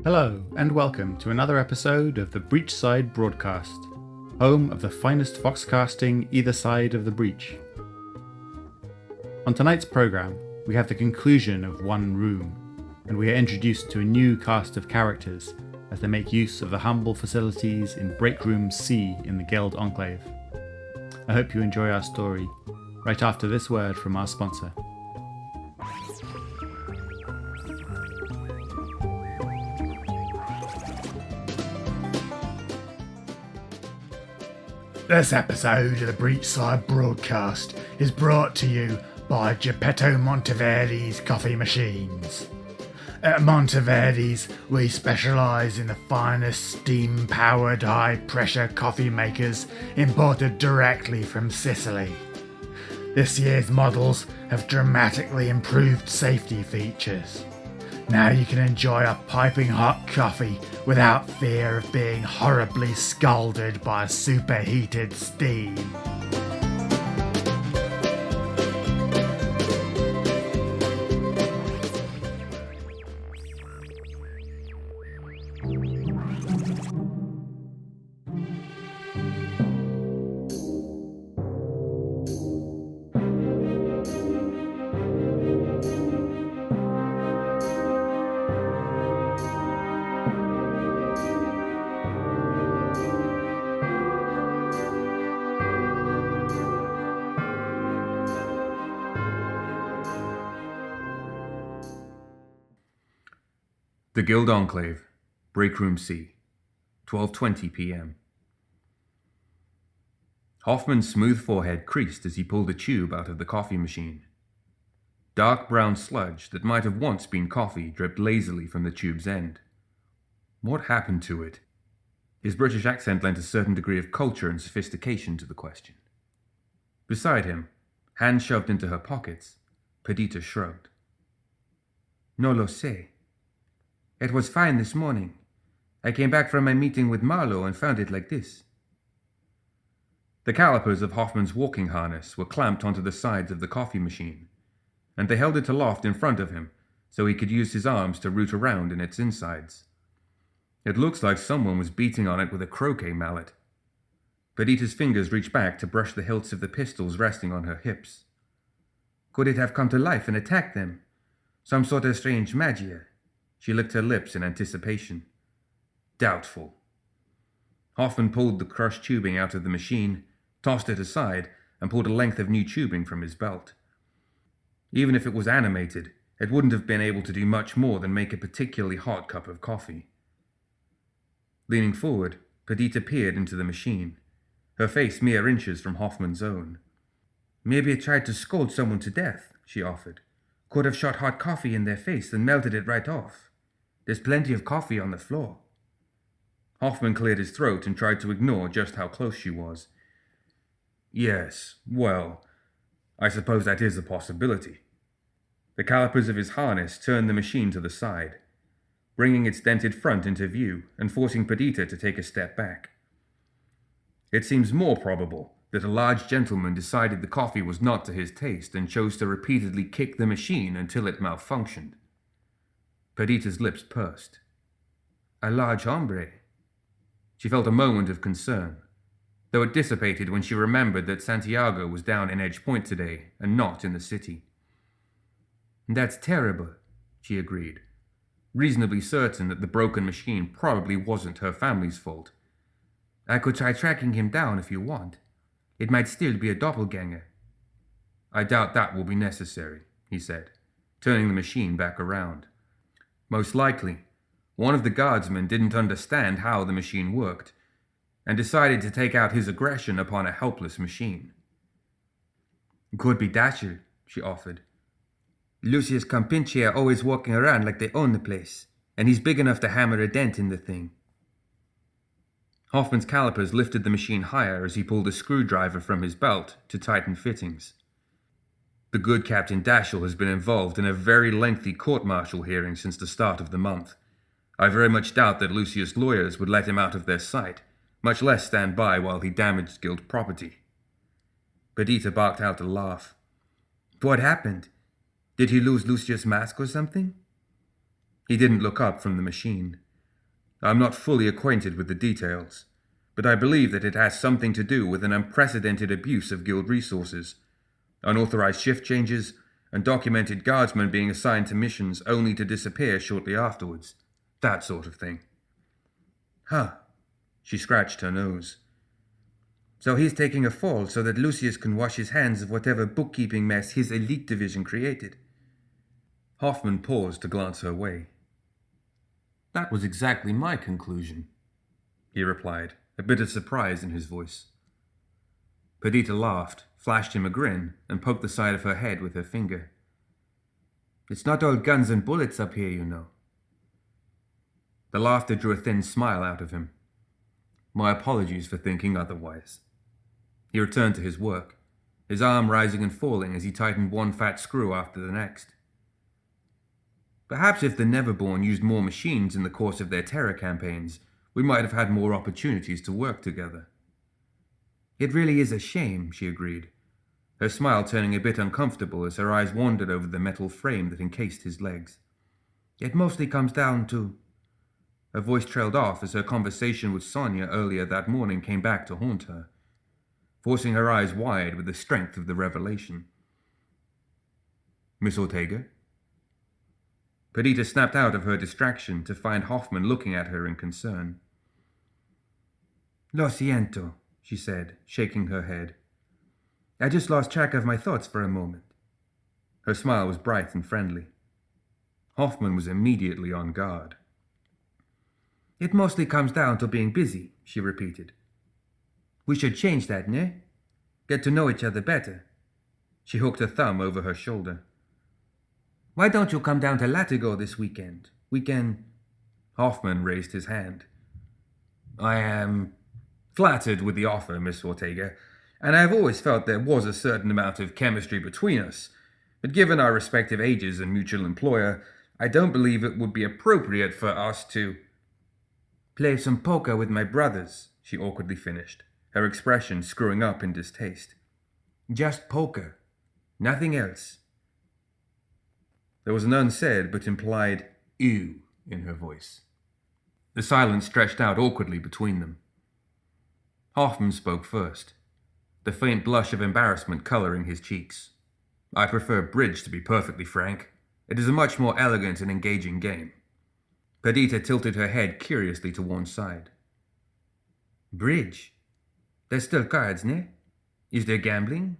Hello, and welcome to another episode of the Breachside Broadcast, home of the finest foxcasting either side of the breach. On tonight's programme, we have the conclusion of One Room, and we are introduced to a new cast of characters as they make use of the humble facilities in Break Room C in the Guild Enclave. I hope you enjoy our story, right after this word from our sponsor. This episode of the Breachside Broadcast is brought to you by Geppetto Monteverdi's Coffee Machines. At Monteverdi's, we specialise in the finest steam-powered high-pressure coffee makers imported directly from Sicily. This year's models have dramatically improved safety features. Now you can enjoy a piping hot coffee without fear of being horribly scalded by superheated steam. The Guild Enclave, Break Room C, 12:20 p.m. Hoffman's smooth forehead creased as he pulled a tube out of the coffee machine. Dark brown sludge that might have once been coffee dripped lazily from the tube's end. What happened to it? His British accent lent a certain degree of culture and sophistication to the question. Beside him, hands shoved into her pockets, Perdita shrugged. No lo sé. It was fine this morning. I came back from my meeting with Malifaux and found it like this. The calipers of Hoffman's walking harness were clamped onto the sides of the coffee machine, and they held it aloft in front of him so he could use his arms to root around in its insides. It looks like someone was beating on it with a croquet mallet. Perdita's fingers reached back to brush the hilts of the pistols resting on her hips. Could it have come to life and attacked them? Some sort of strange magia? She licked her lips in anticipation. Doubtful. Hoffman pulled the crushed tubing out of the machine, tossed it aside, and pulled a length of new tubing from his belt. Even if it was animated, it wouldn't have been able to do much more than make a particularly hot cup of coffee. Leaning forward, Perdita peered into the machine, her face mere inches from Hoffman's own. Maybe it tried to scold someone to death, she offered. Could have shot hot coffee in their face and melted it right off. There's plenty of coffee on the floor. Hoffman cleared his throat and tried to ignore just how close she was. Yes, well, I suppose that is a possibility. The calipers of his harness turned the machine to the side, bringing its dented front into view and forcing Perdita to take a step back. It seems more probable that a large gentleman decided the coffee was not to his taste and chose to repeatedly kick the machine until it malfunctioned. Perdita's lips pursed. A large hombre. She felt a moment of concern, though it dissipated when she remembered that Santiago was down in Edge Point today and not in the city. That's terrible, she agreed, reasonably certain that the broken machine probably wasn't her family's fault. I could try tracking him down if you want. It might still be a doppelganger. I doubt that will be necessary, he said, turning the machine back around. Most likely, one of the guardsmen didn't understand how the machine worked, and decided to take out his aggression upon a helpless machine. Could be Dashiell, she offered. Lucius Campinci are always walking around like they own the place, and he's big enough to hammer a dent in the thing. Hoffman's calipers lifted the machine higher as he pulled a screwdriver from his belt to tighten fittings. The good Captain Dashiell has been involved in a very lengthy court-martial hearing since the start of the month. I very much doubt that Lucius' lawyers would let him out of their sight, much less stand by while he damaged guild property. Perdita barked out a laugh. What happened? Did he lose Lucius' mask or something? He didn't look up from the machine. I'm not fully acquainted with the details, but I believe that it has something to do with an unprecedented abuse of guild resources, unauthorized shift changes, and documented guardsmen being assigned to missions only to disappear shortly afterwards. That sort of thing. Huh. She scratched her nose. So he's taking a fall so that Lucius can wash his hands of whatever bookkeeping mess his elite division created. Hoffman paused to glance her way. That was exactly my conclusion, he replied, a bit of surprise in his voice. Perdita laughed, flashed him a grin, and poked the side of her head with her finger. It's not all guns and bullets up here, you know. The laughter drew a thin smile out of him. My apologies for thinking otherwise. He returned to his work, his arm rising and falling as he tightened one fat screw after the next. Perhaps if the Neverborn used more machines in the course of their terror campaigns, we might have had more opportunities to work together. It really is a shame, she agreed, her smile turning a bit uncomfortable as her eyes wandered over the metal frame that encased his legs. It mostly comes down to... Her voice trailed off as her conversation with Sonia earlier that morning came back to haunt her, forcing her eyes wide with the strength of the revelation. Miss Ortega? Perdita snapped out of her distraction to find Hoffman looking at her in concern. Lo siento, she said, shaking her head. I just lost track of my thoughts for a moment. Her smile was bright and friendly. Hoffman was immediately on guard. It mostly comes down to being busy, she repeated. We should change that, ne? Get to know each other better. She hooked her thumb over her shoulder. Why don't you come down to Latigo this weekend? We can... Hoffman raised his hand. I am flattered with the offer, Miss Ortega, and I have always felt there was a certain amount of chemistry between us, but given our respective ages and mutual employer, I don't believe it would be appropriate for us to... Play some poker with my brothers, she awkwardly finished, her expression screwing up in distaste. Just poker. Nothing else. There was an unsaid but implied ew in her voice. The silence stretched out awkwardly between them. Hoffman spoke first, the faint blush of embarrassment coloring his cheeks. I prefer bridge, to be perfectly frank. It is a much more elegant and engaging game. Perdita tilted her head curiously to one side. Bridge? There's still cards, ne? Is there gambling?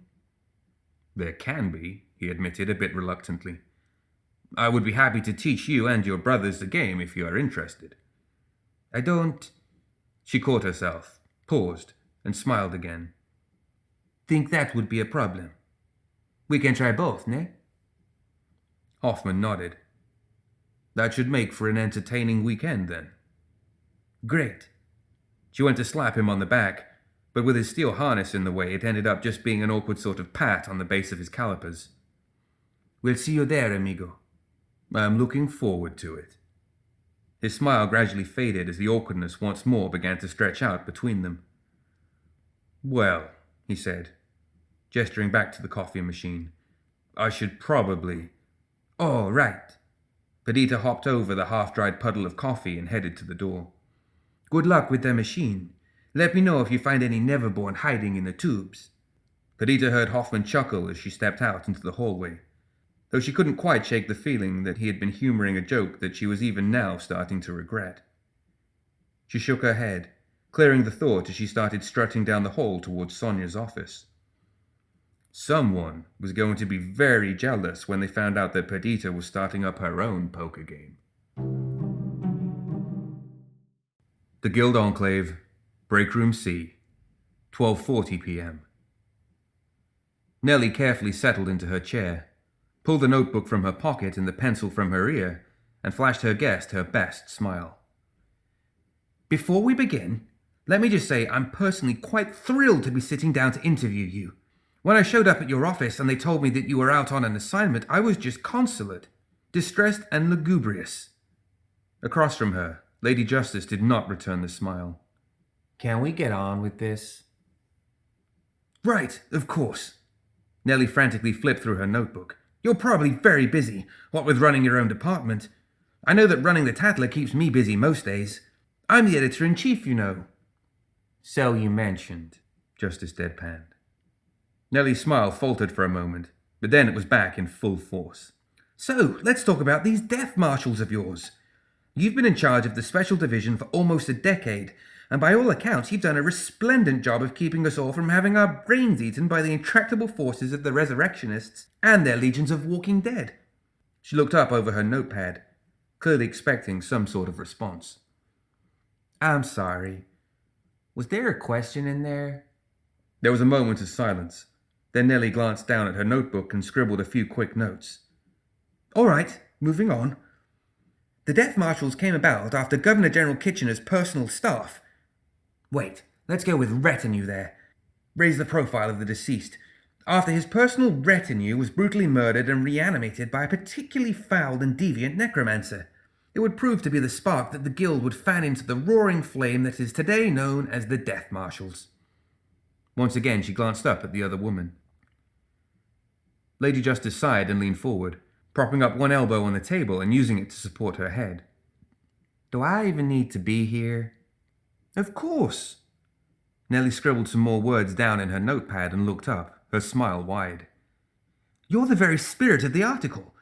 There can be, he admitted a bit reluctantly. I would be happy to teach you and your brothers the game if you are interested. I don't... She caught herself, paused, and smiled again. Think that would be a problem. We can try both, ne? Hoffman nodded. That should make for an entertaining weekend, then. Great. She went to slap him on the back, but with his steel harness in the way, it ended up just being an awkward sort of pat on the base of his calipers. We'll see you there, amigo. I'm looking forward to it. His smile gradually faded as the awkwardness once more began to stretch out between them. Well, he said, gesturing back to the coffee machine, I should probably... Oh, right. Perdita hopped over the half-dried puddle of coffee and headed to the door. Good luck with the machine. Let me know if you find any Neverborn hiding in the tubes. Perdita heard Hoffman chuckle as she stepped out into the hallway, though she couldn't quite shake the feeling that he had been humoring a joke that she was even now starting to regret. She shook her head, clearing the thought as she started strutting down the hall towards Sonia's office. Someone was going to be very jealous when they found out that Perdita was starting up her own poker game. The Guild Enclave, Break Room C, 12:40 p.m. Nellie carefully settled into her chair, pulled the notebook from her pocket and the pencil from her ear, and flashed her guest her best smile. Before we begin, let me just say I'm personally quite thrilled to be sitting down to interview you. When I showed up at your office and they told me that you were out on an assignment, I was just consolate, distressed and lugubrious. Across from her, Lady Justice did not return the smile. Can we get on with this? Right, of course. Nellie frantically flipped through her notebook. You're probably very busy, what with running your own department. I know that running the Tattler keeps me busy most days. I'm the editor-in-chief, you know." "So you mentioned," Justice deadpanned. Nellie's smile faltered for a moment, but then it was back in full force. "So, let's talk about these death marshals of yours. You've been in charge of the Special Division for almost a decade, and by all accounts you've done a resplendent job of keeping us all from having our brains eaten by the intractable forces of the Resurrectionists and their legions of walking dead." She looked up over her notepad, clearly expecting some sort of response. "I'm sorry. Was there a question in there?" There was a moment of silence. Then Nellie glanced down at her notebook and scribbled a few quick notes. "All right, moving on. The death marshals came about after Governor General Kitchener's personal staff. Wait, let's go with retinue there. Raise the profile of the deceased. After his personal retinue was brutally murdered and reanimated by a particularly foul and deviant necromancer. It would prove to be the spark that the guild would fan into the roaring flame that is today known as the Death Marshals." Once again she glanced up at the other woman. Lady Justice sighed and leaned forward, propping up one elbow on the table and using it to support her head. "Do I even need to be here?" "Of course." Nellie scribbled some more words down in her notepad and looked up, her smile wide. "You're the very spirit of the article,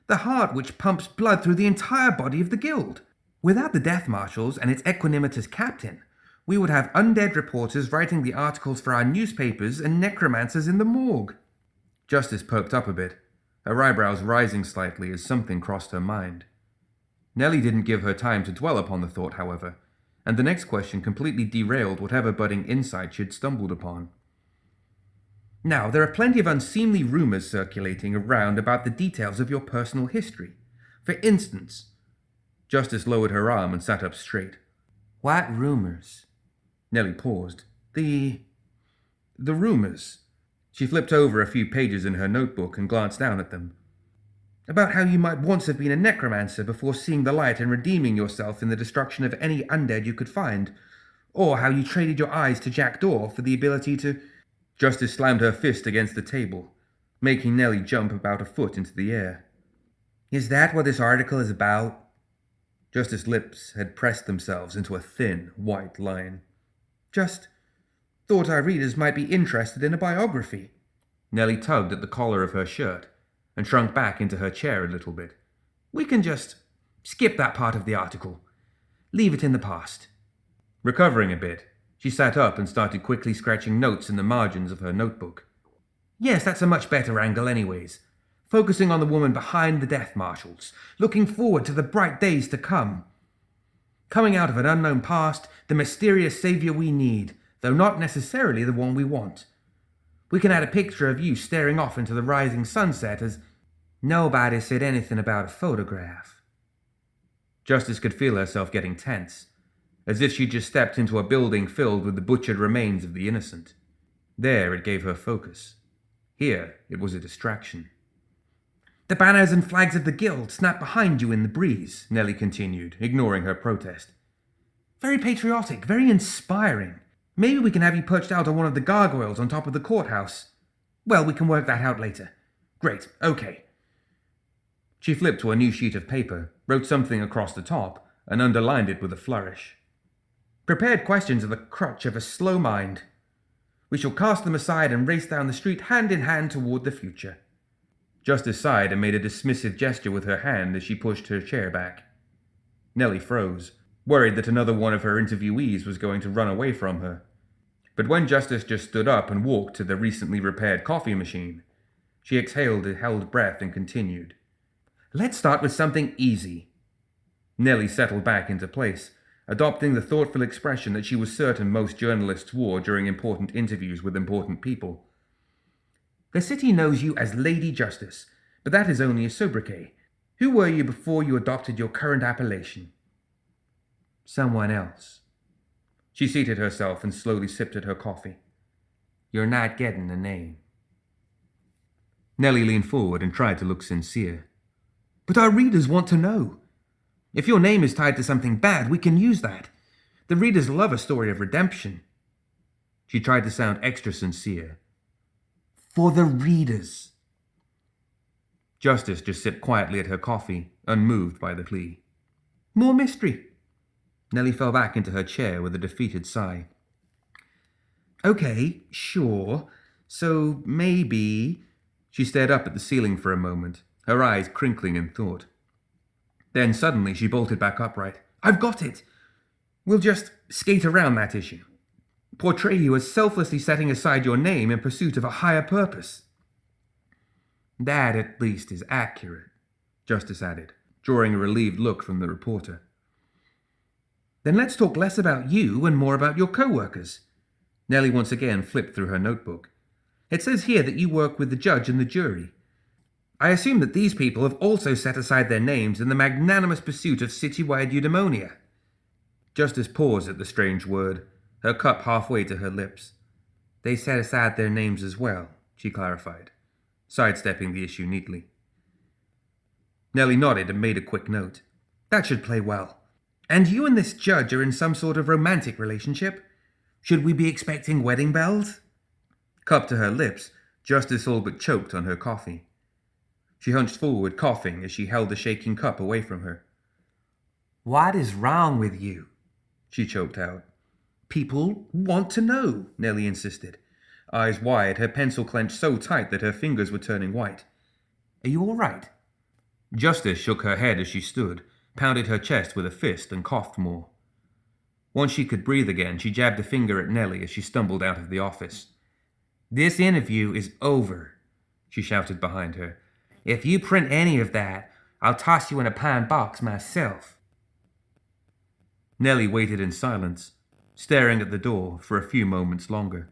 the heart which pumps blood through the entire body of the guild. Without the Death Marshals and its equanimitous captain, we would have undead reporters writing the articles for our newspapers and necromancers in the morgue." Justice perked up a bit, her eyebrows rising slightly as something crossed her mind. Nellie didn't give her time to dwell upon the thought, however, and the next question completely derailed whatever budding insight she'd stumbled upon. "Now, there are plenty of unseemly rumors circulating around about the details of your personal history. For instance..." Justice lowered her arm and sat up straight. "What rumors?" Nellie paused. The rumors." She flipped over a few pages in her notebook and glanced down at them. "About how you might once have been a necromancer before seeing the light and redeeming yourself in the destruction of any undead you could find. Or how you traded your eyes to Jackdaw for the ability to..." Justice slammed her fist against the table, making Nellie jump about a foot into the air. "Is that what this article is about?" Justice's lips had pressed themselves into a thin, white line. "Just thought our readers might be interested in a biography." Nellie tugged at the collar of her shirt and shrunk back into her chair a little bit. "We can just skip that part of the article. Leave it in the past." Recovering a bit, she sat up and started quickly scratching notes in the margins of her notebook. "Yes, that's a much better angle anyways. Focusing on the woman behind the Death Marshals, looking forward to the bright days to come. Coming out of an unknown past, the mysterious savior we need, though not necessarily the one we want. We can add a picture of you staring off into the rising sunset as..." "Nobody said anything about a photograph." Justice could feel herself getting tense, as if she'd just stepped into a building filled with the butchered remains of the innocent. There it gave her focus. Here it was a distraction. "The banners and flags of the guild snap behind you in the breeze," Nellie continued, ignoring her protest. "Very patriotic, very inspiring. Maybe we can have you perched out on one of the gargoyles on top of the courthouse. Well, we can work that out later. Great, okay." She flipped to a new sheet of paper, wrote something across the top, and underlined it with a flourish. "Prepared questions are the crutch of a slow mind. We shall cast them aside and race down the street hand in hand toward the future." Justice sighed and made a dismissive gesture with her hand as she pushed her chair back. Nellie froze, worried that another one of her interviewees was going to run away from her. But when Justice just stood up and walked to the recently repaired coffee machine, she exhaled a held breath and continued. "Let's start with something easy." Nellie settled back into place, adopting the thoughtful expression that she was certain most journalists wore during important interviews with important people. "The city knows you as Lady Justice, but that is only a sobriquet. Who were you before you adopted your current appellation?" "Someone else." She seated herself and slowly sipped at her coffee. "You're not getting a name." Nellie leaned forward and tried to look sincere. "But our readers want to know. If your name is tied to something bad, we can use that. The readers love a story of redemption." She tried to sound extra sincere. "For the readers." Justice just sipped quietly at her coffee, unmoved by the plea. "More mystery." Nellie fell back into her chair with a defeated sigh. Okay, sure. So maybe... She stared up at the ceiling for a moment, her eyes crinkling in thought. Then suddenly she bolted back upright. I've got it! We'll just skate around that issue. Portray you as selflessly setting aside your name in pursuit of a higher purpose. That, at least, is accurate, Justice added, drawing a relieved look from the reporter. Then let's talk less about you and more about your co-workers. Nellie once again flipped through her notebook. It says here that you work with the judge and the jury. I assume that these people have also set aside their names in the magnanimous pursuit of citywide eudaimonia. Justice paused at the strange word, her cup halfway to her lips. They set aside their names as well, she clarified, sidestepping the issue neatly. Nellie nodded and made a quick note. That should play well. And you and this judge are in some sort of romantic relationship? Should we be expecting wedding bells? Cup to her lips, Justice all but choked on her coffee. She hunched forward, coughing, as she held the shaking cup away from her. What is wrong with you? She choked out. People want to know, Nellie insisted, eyes wide, her pencil clenched so tight that her fingers were turning white. Are you all right? Justice shook her head as she stood, pounded her chest with a fist, and coughed more. Once she could breathe again, she jabbed a finger at Nellie as she stumbled out of the office. This interview is over, she shouted behind her. If you print any of that, I'll toss you in a pine box myself. Nellie waited in silence, staring at the door for a few moments longer.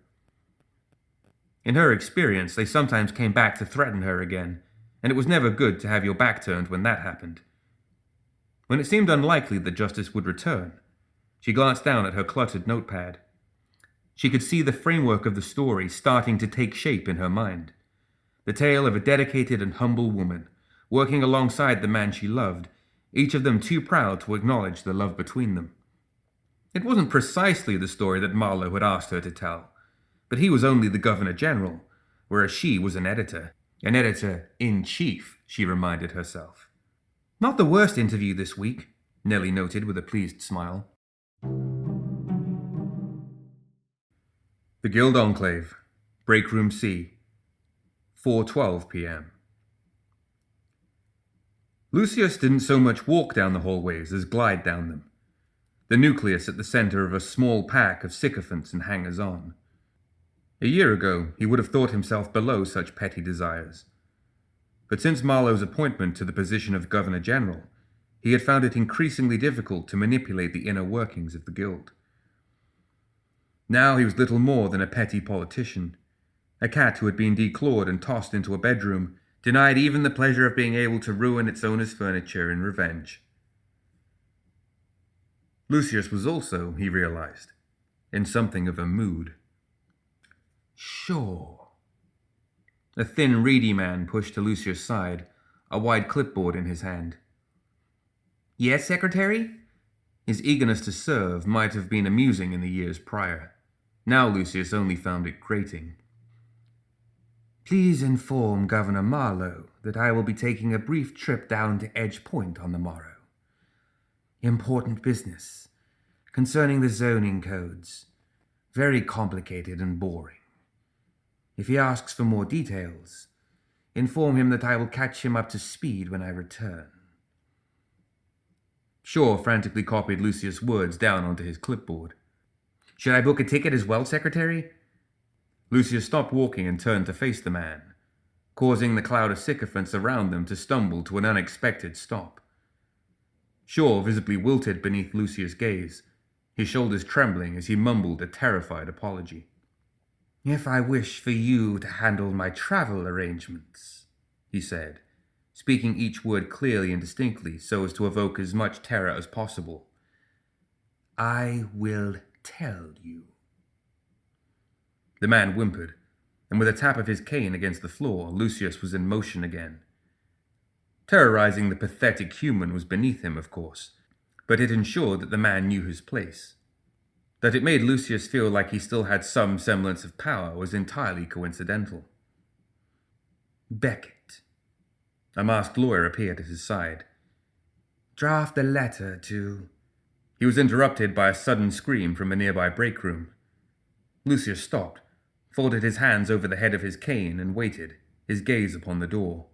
In her experience, they sometimes came back to threaten her again, and it was never good to have your back turned when that happened. When it seemed unlikely that Justice would return, she glanced down at her cluttered notepad. She could see the framework of the story starting to take shape in her mind. The tale of a dedicated and humble woman, working alongside the man she loved, each of them too proud to acknowledge the love between them. It wasn't precisely the story that Marlowe had asked her to tell, but he was only the Governor-General, whereas she was an editor-in-chief, she reminded herself. Not the worst interview this week, Nellie noted with a pleased smile. The Guild Enclave, Break Room C, 4:12 p.m. Lucius didn't so much walk down the hallways as glide down them, the nucleus at the center of a small pack of sycophants and hangers-on. A year ago, he would have thought himself below such petty desires. But since Marlowe's appointment to the position of Governor-General, he had found it increasingly difficult to manipulate the inner workings of the Guild. Now he was little more than a petty politician, a cat who had been declawed and tossed into a bedroom, denied even the pleasure of being able to ruin its owner's furniture in revenge. Lucius was also, he realized, in something of a mood. Sure. A thin, reedy man pushed to Lucius' side, a wide clipboard in his hand. Yes, Secretary? His eagerness to serve might have been amusing in the years prior. Now Lucius only found it grating. Please inform Governor Marlowe that I will be taking a brief trip down to Edge Point on the morrow. Important business concerning the zoning codes. Very complicated and boring. If he asks for more details, inform him that I will catch him up to speed when I return. Shaw frantically copied Lucius' words down onto his clipboard. Should I book a ticket as well, Secretary? Lucius stopped walking and turned to face the man, causing the cloud of sycophants around them to stumble to an unexpected stop. Shaw visibly wilted beneath Lucius' gaze, his shoulders trembling as he mumbled a terrified apology. If I wish for you to handle my travel arrangements, he said, speaking each word clearly and distinctly so as to evoke as much terror as possible, I will tell you. The man whimpered, and with a tap of his cane against the floor, Lucius was in motion again. Terrorizing the pathetic human was beneath him, of course, but it ensured that the man knew his place. That it made Lucius feel like he still had some semblance of power was entirely coincidental. Beckett. A masked lawyer appeared at his side. Draft a letter to... He was interrupted by a sudden scream from a nearby break room. Lucius stopped, folded his hands over the head of his cane, and waited, his gaze upon the door.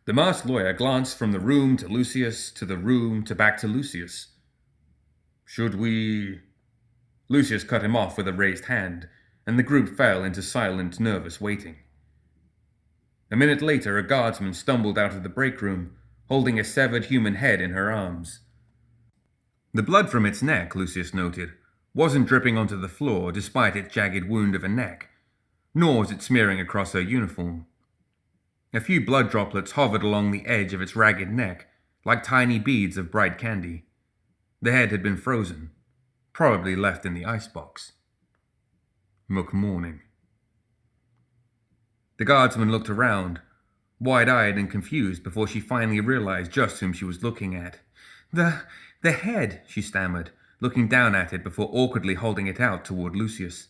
The masked lawyer glanced from the room to Lucius, to the room, to back to Lucius. "Should we—" Lucius cut him off with a raised hand, and the group fell into silent, nervous waiting. A minute later, a guardsman stumbled out of the break room, holding a severed human head in her arms. The blood from its neck, Lucius noted, wasn't dripping onto the floor despite its jagged wound of a neck, nor was it smearing across her uniform. A few blood droplets hovered along the edge of its ragged neck, like tiny beads of bright candy. The head had been frozen, probably left in the icebox. McMorning. The guardsman looked around, wide-eyed and confused before she finally realized just whom she was looking at. The head, she stammered, looking down at it before awkwardly holding it out toward Lucius.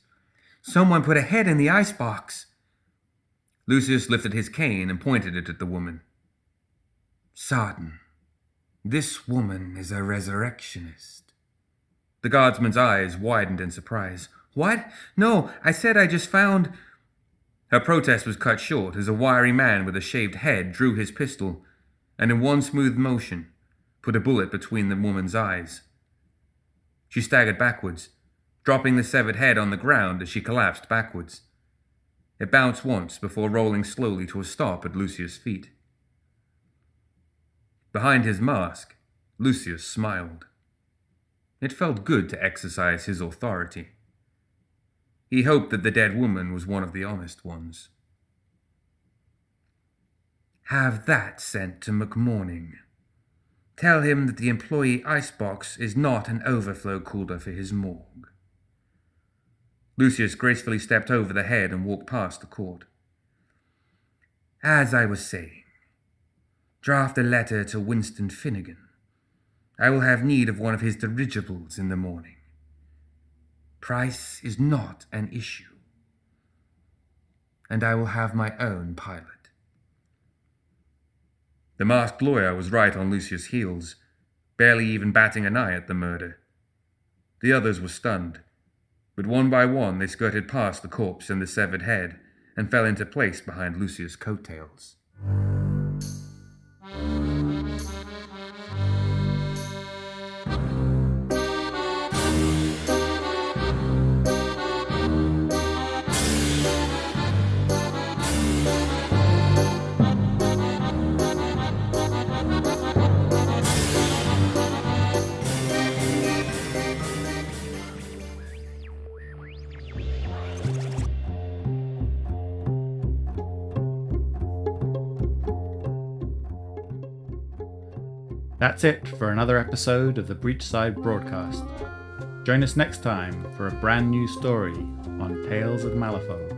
"Someone put a head in the icebox." Lucius lifted his cane and pointed it at the woman. "Sarden, this woman is a resurrectionist." The guardsman's eyes widened in surprise. "What? No, I said I just found—" Her protest was cut short as a wiry man with a shaved head drew his pistol, and in one smooth motion, put a bullet between the woman's eyes. She staggered backwards, dropping the severed head on the ground as she collapsed backwards. It bounced once before rolling slowly to a stop at Lucius' feet. Behind his mask, Lucius smiled. It felt good to exercise his authority. He hoped that the dead woman was one of the honest ones. "Have that sent to McMorning. Tell him that the employee icebox is not an overflow cooler for his morgue." Lucius gracefully stepped over the head and walked past the court. "As I was saying, draft a letter to Winston Finnegan. I will have need of one of his dirigibles in the morning. Price is not an issue. And I will have my own pilot." The masked lawyer was right on Lucius' heels, barely even batting an eye at the murder. The others were stunned, but one by one they skirted past the corpse and the severed head and fell into place behind Lucius' coattails. That's it for another episode of the Breachside Broadcast. Join us next time for a brand new story on Tales of Malifaux.